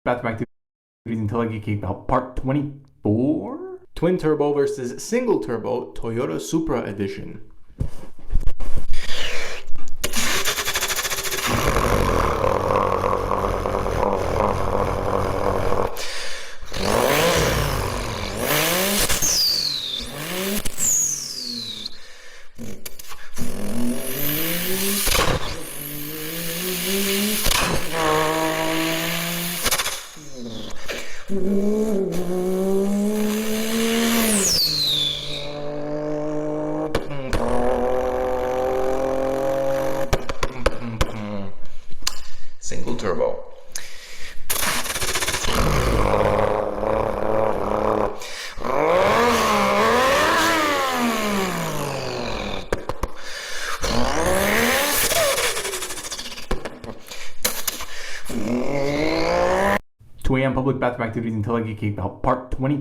bathroom activities until I get kicked out. Part 24? Twin turbo versus single turbo Toyota Supra edition. Single turbo. Two AM public bathroom activities until I get kicked out. Part 20.